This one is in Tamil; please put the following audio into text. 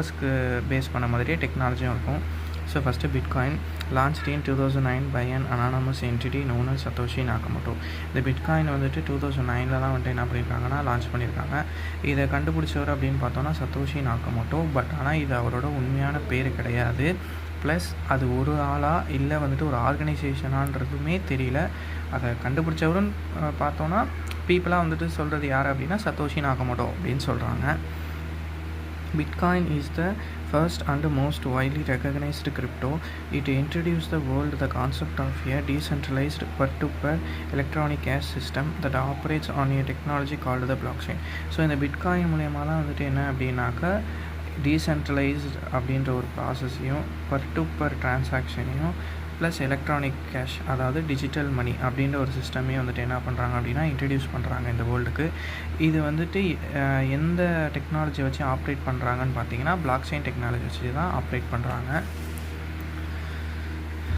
க்கு பேஸ் பண்ண மாதிரியே டெக்னாலஜியும் இருக்கும். So first bitcoin launched in 2009 by an anonymous entity known as Satoshi Nakamoto. இந்த பிட்காயின் வந்துட்டு 2009 தான் வந்துட்டு என்ன பண்ணியிருக்காங்கன்னா லான்ச் பண்ணியிருக்காங்க. இதை கண்டுபிடிச்சவர் அப்படின்னு பார்த்தோன்னா சத்தோஷி நாகமோட்டோ. பட் ஆனால் இது அவரோட உண்மையான பேர் கிடையாது. ப்ளஸ் அது ஒரு ஆளாக இல்லை வந்துட்டு ஒரு ஆர்கனைசேஷனான்றதுமே தெரியல. அதை கண்டுபிடிச்சவரும் பார்த்தோன்னா பீப்புளாக வந்துட்டு சொல்கிறது யார் அப்படின்னா சத்தோஷி நாகமோட்டோ அப்படின்னு சொல்கிறாங்க. Bitcoin is the first and most widely recognized crypto. It introduced the world the concept of a decentralized peer-to-peer electronic cash system that operates on a technology called the blockchain. So இந்த பிட்காயின் மூலயமா தான் வந்துட்டு என்ன அப்படின்னாக்கா டீசென்ட்ரலைஸ்ட் அப்படின்ற ஒரு ப்ராசஸையும் பர் டிரான்சாக்ஷனையும் ப்ளஸ் எலக்ட்ரானிக் கேஷ் அதாவது டிஜிட்டல் மணி அப்படின்ற ஒரு சிஸ்டமே வந்துட்டு என்ன பண்ணுறாங்க அப்படின்னா இன்ட்ரடியூஸ் பண்ணுறாங்க இந்த வேர்ல்டுக்கு. இது வந்துட்டு எந்த டெக்னாலஜி வச்சு ஆப்ரேட் பண்ணுறாங்கன்னு பார்த்தீங்கன்னா பிளாக் செயின் டெக்னாலஜி வச்சு தான் ஆப்ரேட் பண்ணுறாங்க.